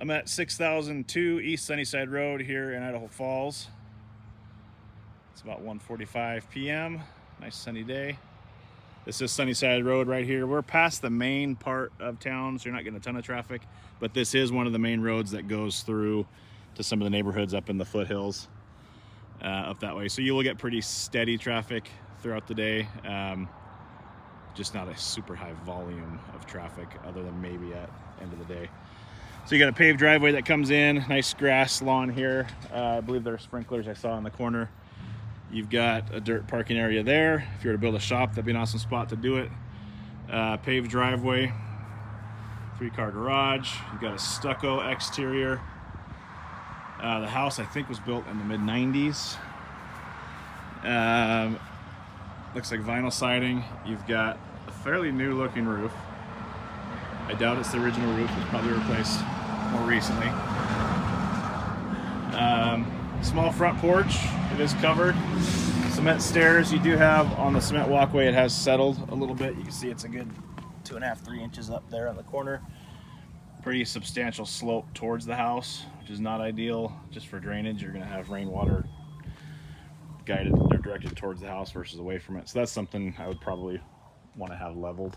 I'm at 6002 E Sunnyside Road here in Idaho Falls. It's about 1:45 p.m. Nice sunny day. This is Sunnyside Road right here. We're past the main part of town, so you're not getting a ton of traffic, but this is one of the main roads that goes through to some of the neighborhoods up in the foothills up that way. So you will get pretty steady traffic throughout the day. Just not a super high volume of traffic other than maybe at the end of the day. So you got a paved driveway that comes in, nice grass lawn here. I believe there are sprinklers I saw in the corner. You've got a dirt parking area there. If you were to build a shop, that'd be an awesome spot to do it. Paved driveway, 3-car garage. You've got a stucco exterior. The house, I think, was built in the mid-90s. Looks like vinyl siding. You've got a fairly new looking roof. I doubt it's the original roof. It was probably replaced more recently. Small front porch. It is covered. Cement stairs. You do have on the cement walkway, it has settled a little bit. You can see it's a good 2.5, 3 inches up there on the corner. Pretty substantial slope towards the house, which is not ideal just for drainage. You're going to have rainwater guided or directed towards the house versus away from it. So that's something I would probably want to have leveled.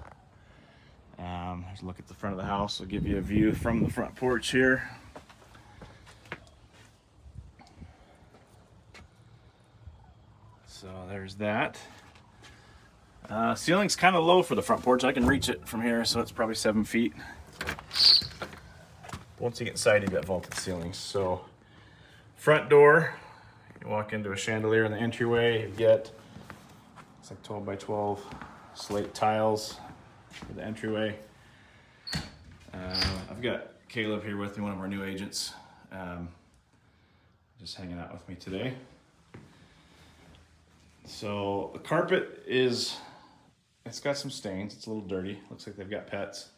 Let's look at the front of the house. I'll give you a view from the front porch here. So there's that. Ceiling's kind of low for the front porch. I can reach it from here, so it's probably 7 feet. Once you get inside, you've got vaulted ceilings. So front door, you walk into a chandelier in the entryway. You get, it's like 12 by 12 slate tiles for the entryway. I've got Caleb here with me, one of our new agents, just hanging out with me today. So the carpet it's got some stains. It's a little dirty. Looks like they've got pets.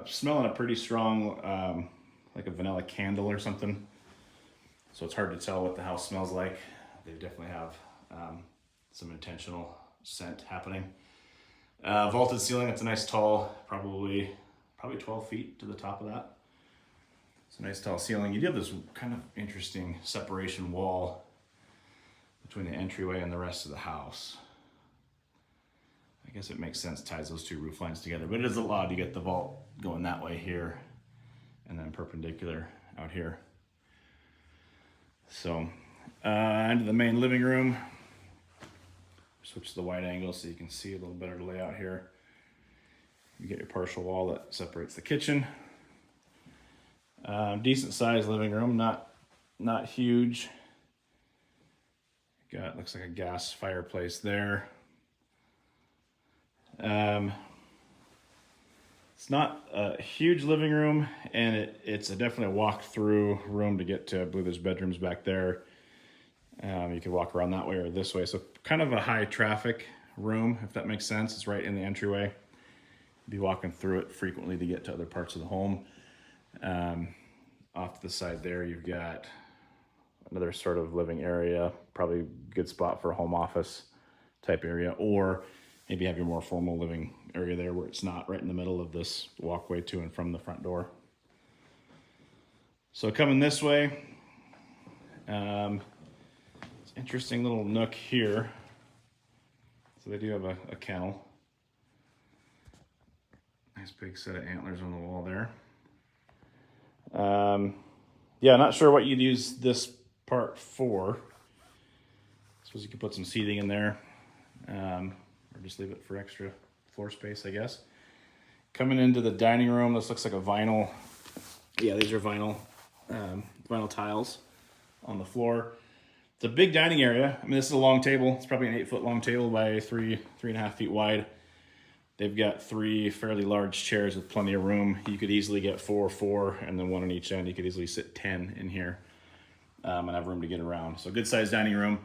Smelling a pretty strong, like a vanilla candle or something. So it's hard to tell what the house smells like. They definitely have some intentional scent happening. Vaulted ceiling. It's a nice tall, probably 12 feet to the top of that. It's a nice tall ceiling. You do have this kind of interesting separation wall between the entryway and the rest of the house. I guess it makes sense, ties those two roof lines together, but it is allowed to get the vault going that way here and then perpendicular out here. So into the main living room. Switch to the wide angle so you can see a little better layout here. You get your partial wall that separates the kitchen. Decent sized living room, not huge. Got, looks like a gas fireplace there. It's not a huge living room, and it's definitely a walk-through room to get to. I believe there's bedrooms back there. You could walk around that way or this way. So kind of a high traffic room, if that makes sense. It's right in the entryway. Be walking through it frequently to get to other parts of the home. Off to the side there, you've got another sort of living area, probably a good spot for a home office type area, or maybe have your more formal living area there where it's not right in the middle of this walkway to and from the front door. So coming this way, it's interesting little nook here. So they do have a kennel. Nice big set of antlers on the wall there. Yeah, not sure what you'd use this part for. I suppose you could put some seating in there, or just leave it for extra floor space, I guess. Coming into the dining room, this looks like a vinyl. Yeah, these are vinyl tiles on the floor. It's a big dining area. I mean, this is a long table. It's probably an 8-foot long table by 3.5 feet wide. They've got 3 fairly large chairs with plenty of room. You could easily get 4, and then 1 on each end. You could easily sit 10 in here and have room to get around. So good sized dining room.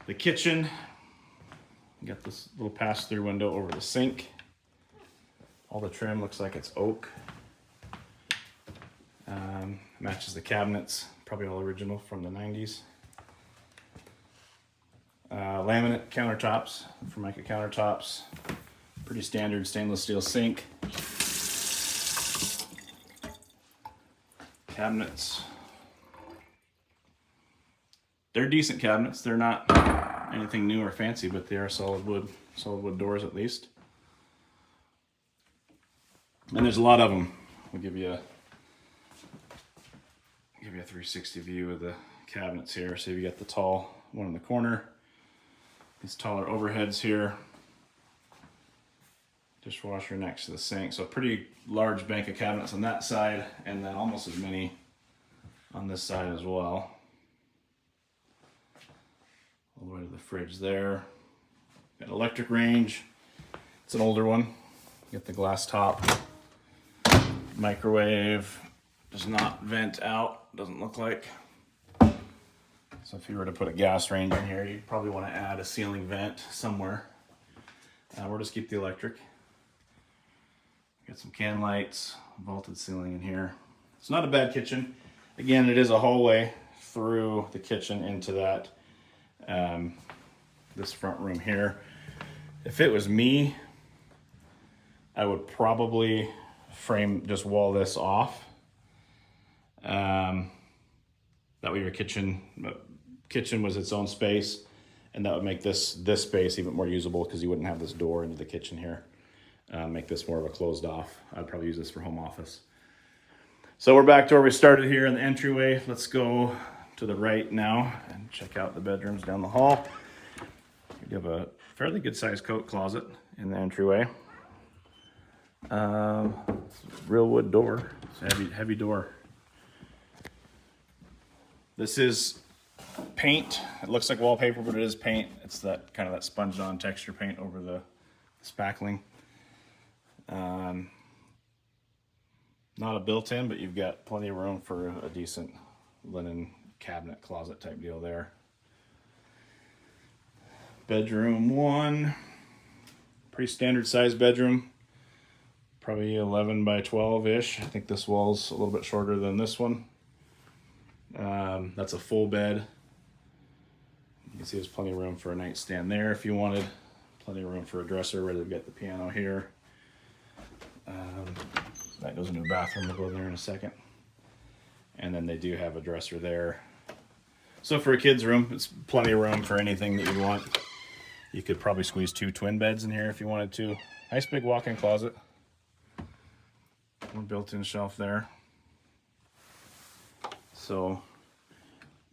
The kitchen, you got this little pass-through window over the sink. All the trim looks like it's oak. Matches the cabinets, probably all original from the 90s. Laminate countertops, Formica countertops. Pretty standard stainless steel sink. Cabinets. They're decent cabinets. They're not anything new or fancy, but they are solid wood doors at least. And there's a lot of them. We'll give you a 360 view of the cabinets here. So you got the tall one in the corner, these taller overheads here, dishwasher next to the sink. So a pretty large bank of cabinets on that side, and then almost as many on this side as well. All the way to the fridge there. Got an electric range. It's an older one. Get the glass top. Microwave. Does not vent out. Doesn't look like. So if you were to put a gas range in here, you'd probably want to add a ceiling vent somewhere. We'll just keep the electric. Got some can lights, vaulted ceiling in here. It's not a bad kitchen. Again, it is a hallway through the kitchen into that this front room here. If it was me, I would probably just wall this off. That way your kitchen was its own space, and that would make this space even more usable because you wouldn't have this door into the kitchen here. Make this more of a closed off. I'd probably use this for home office. So we're back to where we started here in the entryway. Let's go to the right now and check out the bedrooms down the hall. You have a fairly good sized coat closet in the entryway. Real wood door. It's a heavy door. This is paint. It looks like wallpaper, but it is paint. It's that kind of that sponged on texture paint over the spackling. Not a built-in, but you've got plenty of room for a decent linen cabinet closet type deal there. Bedroom 1, pretty standard size bedroom, probably 11 by 12-ish. I think this wall's a little bit shorter than this one. That's a full bed. You can see there's plenty of room for a nightstand there if you wanted. Plenty of room for a dresser where they've got the piano here. That goes into a bathroom. We'll go in there in a second. And then they do have a dresser there. So for a kid's room, it's plenty of room for anything that you want. You could probably squeeze 2 twin beds in here if you wanted to. Nice big walk-in closet. One built-in shelf there. So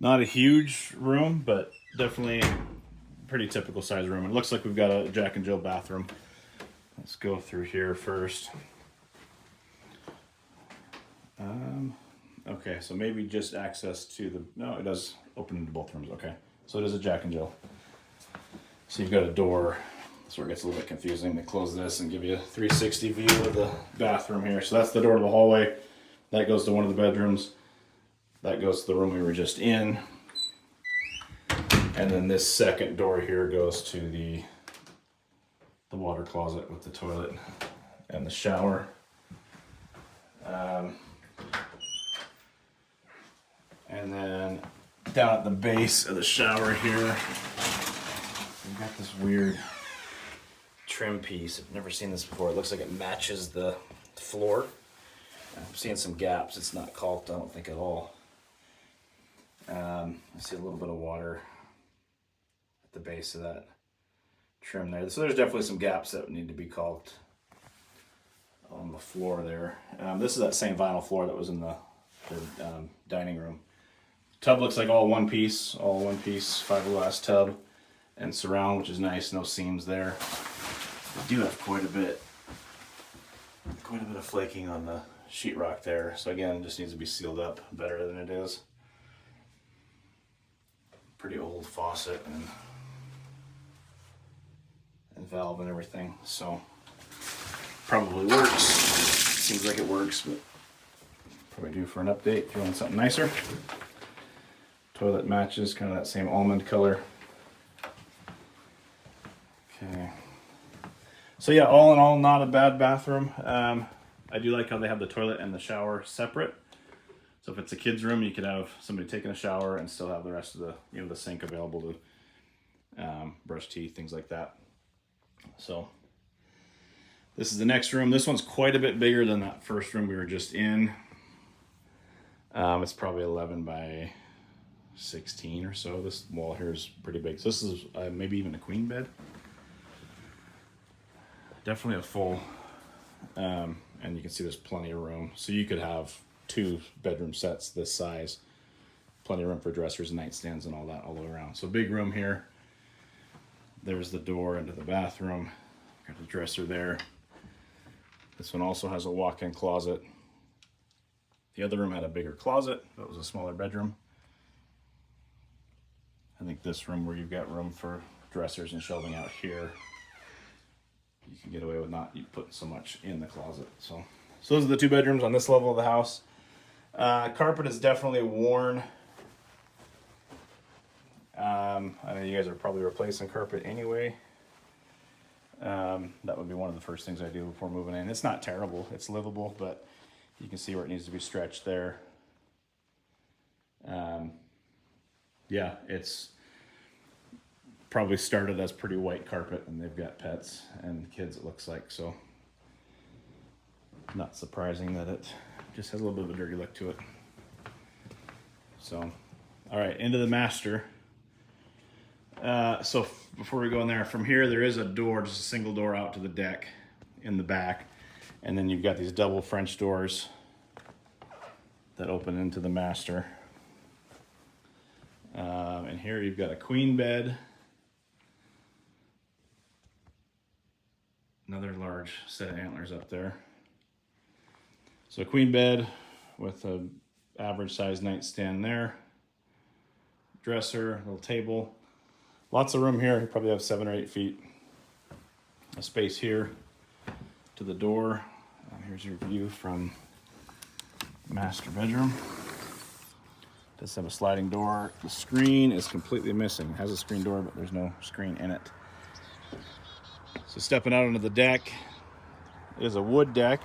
not a huge room, but definitely pretty typical size room. It looks like we've got a Jack and Jill bathroom. Let's go through here first. Okay, so maybe just access to the, no, it does open into both rooms. Okay, so it is a Jack and Jill. So you've got a door. That's where it gets a little bit confusing. They close this and give you a 360 view of the bathroom here. So that's the door to the hallway. That goes to one of the bedrooms. That goes to the room we were just in. And then this second door here goes to the water closet with the toilet and the shower. And then down at the base of the shower here, we've got this weird trim piece. I've never seen this before. It looks like it matches the floor. I'm seeing some gaps. It's not caulked, I don't think, at all. I see a little bit of water at the base of that trim there. So there's definitely some gaps that need to be caulked on the floor there. This is that same vinyl floor that was in the dining room. Tub looks like all one piece fiberglass tub and surround, which is nice. No seams there. We do have quite a bit of flaking on the sheetrock there. So again, it just needs to be sealed up better than it is. Pretty old faucet and valve and everything. So probably works. Seems like it works, but probably due for an update if you want something nicer. Toilet matches kind of that same almond color. Okay. So yeah, all in all, not a bad bathroom. I do like how they have the toilet and the shower separate. So if it's a kid's room, you could have somebody taking a shower and still have the rest of the, the sink available to brush teeth, things like that. So this is the next room. This one's quite a bit bigger than that first room we were just in. It's probably 11 by 16 or so. This wall here is pretty big. So this is maybe even a queen bed. Definitely a full, and you can see there's plenty of room. So you could have 2 bedroom sets this size. Plenty of room for dressers and nightstands and all that all the way around. So big room here. There's the door into the bathroom. Got the dresser there. This one also has a walk-in closet. The other room had a bigger closet. That was a smaller bedroom. I think this room where you've got room for dressers and shelving out here, you can get away with not putting so much in the closet. So those are the 2 bedrooms on this level of the house. Carpet is definitely worn. I know you guys are probably replacing carpet anyway. That would be one of the first things I do before moving in. It's not terrible, it's livable, but you can see where it needs to be stretched there. Yeah, it's probably started as pretty white carpet, and they've got pets and kids, it looks like, so not surprising that it just has a little bit of a dirty look to it. So, all right, into the master. So before we go in there, from here there is a door, just a single door out to the deck in the back, and then you've got these double French doors that open into the master. And here you've got a queen bed, another large set of antlers up there. So a queen bed with a average size nightstand there, dresser, little table. Lots of room here. You probably have 7 or 8 feet of space here to the door. Here's your view from master bedroom. Does have a sliding door. The screen is completely missing. It has a screen door, but there's no screen in it. So stepping out onto the deck, it is a wood deck.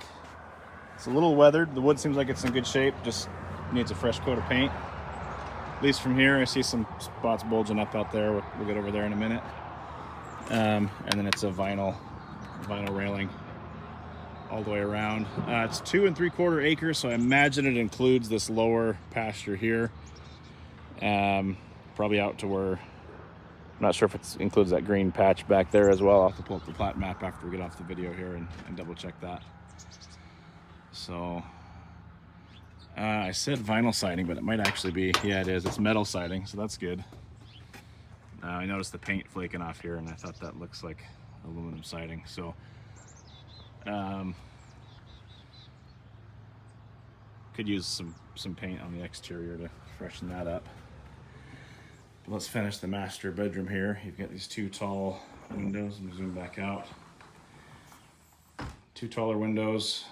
It's a little weathered. The wood seems like it's in good shape. Just needs a fresh coat of paint. At least from here, I see some spots bulging up out there. We'll get over there in a minute. And then it's a vinyl railing all the way around. It's 2 3/4 acres, so I imagine it includes this lower pasture here. Probably out to where, I'm not sure if it includes that green patch back there as well. I'll have to pull up the plat map after we get off the video here and double check that. So I said vinyl siding, but it might actually be, yeah, it is. It's metal siding, so that's good. I noticed the paint flaking off here, and I thought that looks like aluminum siding. So could use some paint on the exterior to freshen that up. But let's finish the master bedroom here. You've got these 2 tall windows. Let me zoom back out. 2 taller windows.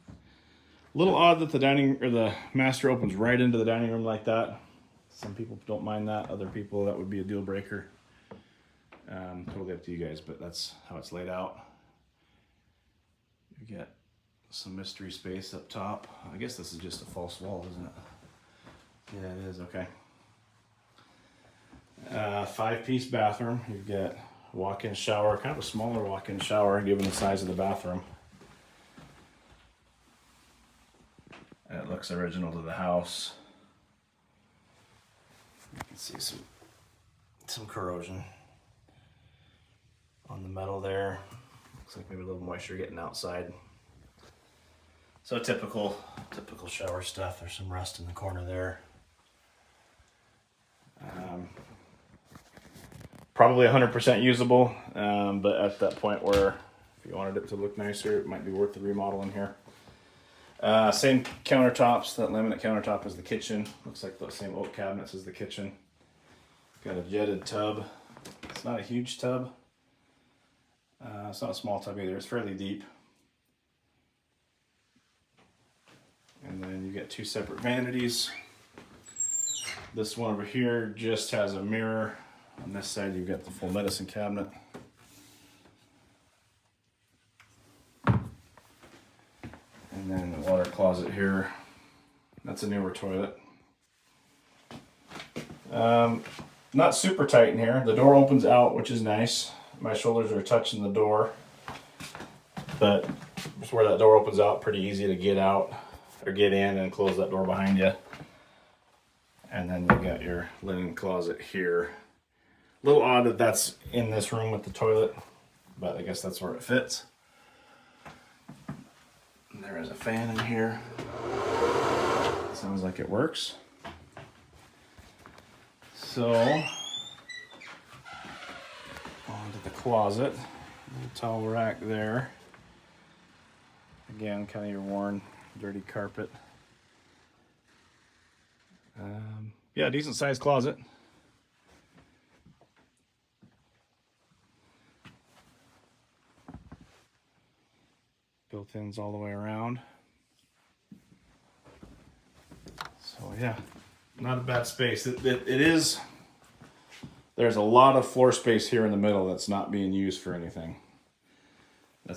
A little odd that the master opens right into the dining room like that. Some people don't mind that. Other people, that would be a deal breaker. Totally up to you guys, but that's how it's laid out. You get some mystery space up top. I guess this is just a false wall, isn't it? Yeah, it is. Okay. 5-piece bathroom. You've got walk-in shower, kind of a smaller walk-in shower given the size of the bathroom. And it looks original to the house. You can see some corrosion on the metal there. Looks like maybe a little moisture getting outside. So typical shower stuff. There's some rust in the corner there. Probably 100% usable, but at that point where if you wanted it to look nicer, it might be worth the remodel in here. Same countertops, that laminate countertop as the kitchen. Looks like the same oak cabinets as the kitchen. Got a jetted tub. It's not a huge tub. It's not a small tub either. It's fairly deep. And then you get 2 separate vanities. This one over here just has a mirror. On this side, you've got the full medicine cabinet. And then the water closet here. That's a newer toilet. Not super tight in here. The door opens out, which is nice. My shoulders are touching the door, but just where that door opens out, pretty easy to get out. or get in and close that door behind you. And then you got your linen closet here. A little odd that that's in this room with the toilet, but I guess that's where it fits. And there is a fan in here. Sounds like it works. So, onto the closet. Little towel rack there. Again, kind of your worn, dirty carpet. Yeah, decent sized closet. Built-ins all the way around. So yeah, not a bad space. It is, there's a lot of floor space here in the middle that's not being used for anything.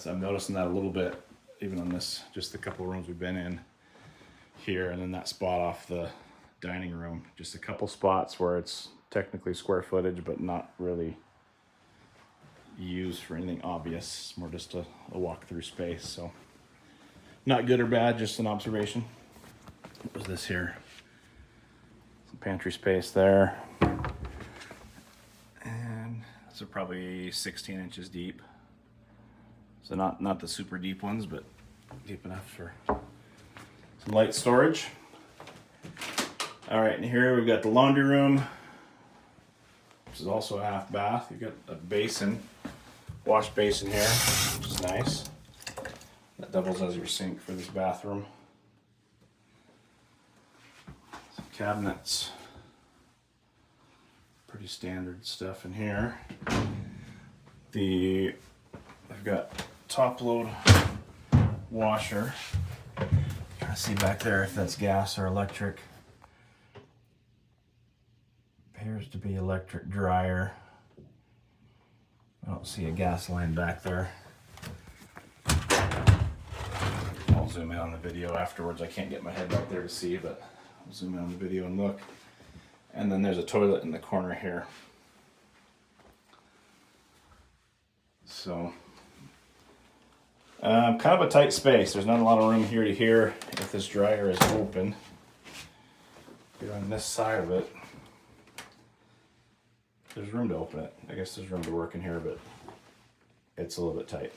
I'm noticing that a little bit, even on this, just a couple of rooms we've been in here, and then that spot off the dining room. Just a couple spots where it's technically square footage, but not really used for anything obvious. More just a walk-through space. So not good or bad, just an observation. What was this here? Some pantry space there. And those are probably 16 inches deep. So not the super deep ones, but deep enough for some light storage. All right, and here we've got the laundry room. This is also a half bath. You've got a basin, wash basin here, which is nice. That doubles as your sink for this bathroom. Some cabinets. Pretty standard stuff in here. I've got top load washer. Trying to see back there if that's gas or electric. Appears to be electric dryer. I don't see a gas line back there. I'll zoom in on the video afterwards. I can't get my head back there to see, but I'll zoom in on the video and look. And then there's a toilet in the corner here. So, kind of a tight space. There's not a lot of room here to here if this dryer is open. Here on this side of it, there's room to open it. I guess there's room to work in here, but it's a little bit tight.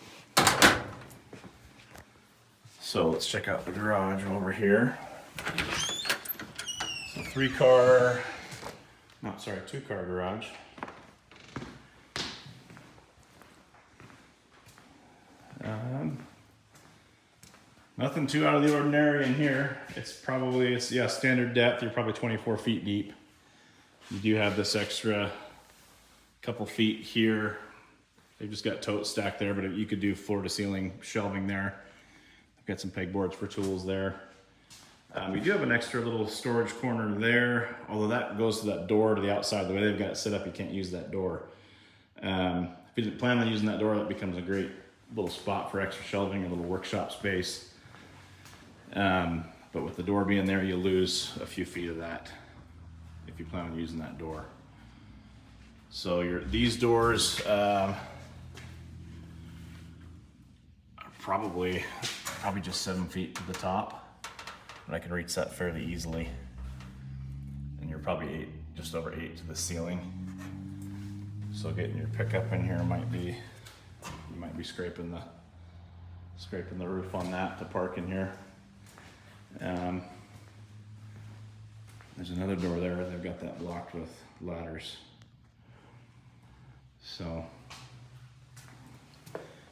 So let's check out the garage over here. So two-car garage. Nothing too out of the ordinary in here. It's standard depth. You're probably 24 feet deep. You do have this extra couple feet here. They've just got totes stacked there, but you could do floor to ceiling shelving there. I've got some pegboards for tools there. We do have an extra little storage corner there, although that goes to that door to the outside. The way they've got it set up, you can't use that door. If you didn't plan on using that door, that becomes a great little spot for extra shelving, a little workshop space. But with the door being there, you lose a few feet of that if you plan on using that door. So these doors are probably just 7 feet to the top, but I can reach that fairly easily. And you're probably just over 8 to the ceiling. So getting your pickup in here you might be scraping the roof on that to park in here. There's another door there. They've got that blocked with ladders. So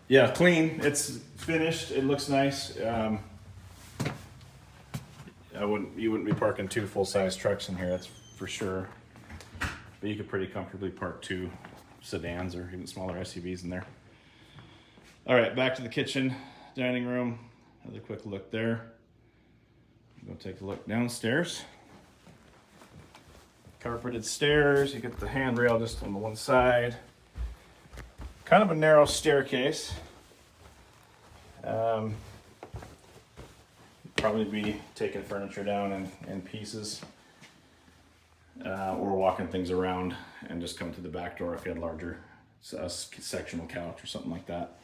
yeah, clean. It's finished. It looks nice. You wouldn't be parking 2 full-size trucks in here, that's for sure. But you could pretty comfortably park 2 sedans or even smaller SUVs in there. All right, back to the kitchen, dining room. Another quick look there. Go take a look downstairs. Carpeted stairs. You get the handrail just on the one side. Kind of a narrow staircase. Probably be taking furniture down in pieces, or walking things around and just come to the back door if you had larger sectional couch or something like that.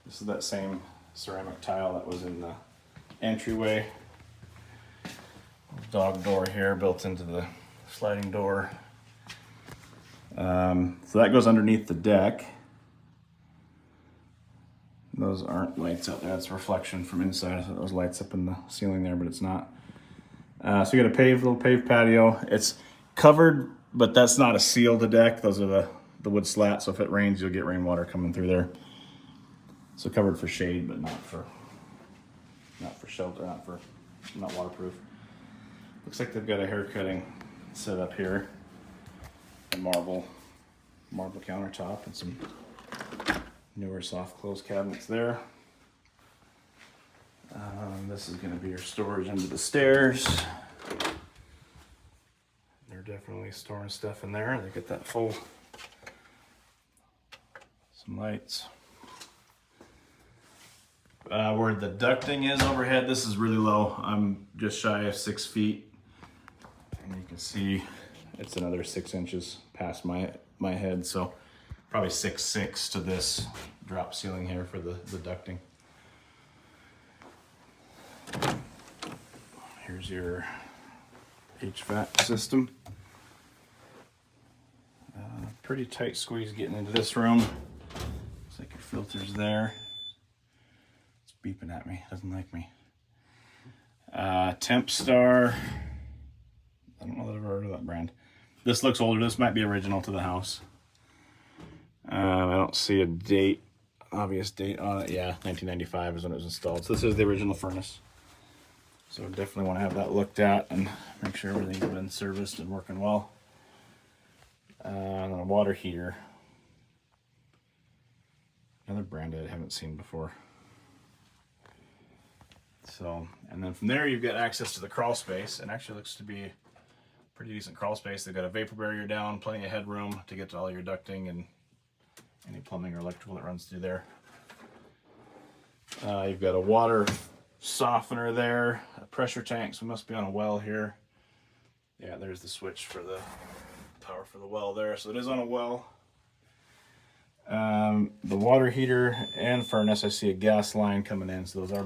This is that same ceramic tile that was in the entryway. Dog door here built into the sliding door. So that goes underneath the deck. Those aren't lights out there. That's reflection from inside. I thought those lights up in the ceiling there, but it's not. So you got a little paved patio. It's covered, but that's not a sealed deck. Those are the wood slats. So if it rains, you'll get rainwater coming through there. So covered for shade, but not for shelter, not waterproof. Looks like they've got a hair cutting set up here. A marble countertop and some newer soft close cabinets there. This is going to be your storage under the stairs. They're definitely storing stuff in there. They get that full. Some lights. Where the ducting is overhead, this is really low. I'm just shy of 6 feet. And you can see it's another 6 inches past my head. So probably 6'6" to this drop ceiling here for the ducting. Here's your HVAC system. Pretty tight squeeze getting into this room. Looks like your filter's there. It's beeping at me, doesn't like me. Temp Star. I don't know that I've ever heard of that brand. This looks older. This might be original to the house. I don't see a date, obvious date on it. Yeah, 1995 is when it was installed. So this is the original furnace. So definitely want to have that looked at and make sure everything's been serviced and working well. And then a water heater. Another brand I haven't seen before. So, and then from there you've got access to the crawl space. It actually looks to be pretty decent crawl space. They've got a vapor barrier down, plenty of headroom to get to all your ducting and any plumbing or electrical that runs through there. You've got a water softener there, a pressure tank, so we must be on a well here. Yeah, there's the switch for the power for the well there, so it is on a well. The water heater and furnace, I see a gas line coming in, so those are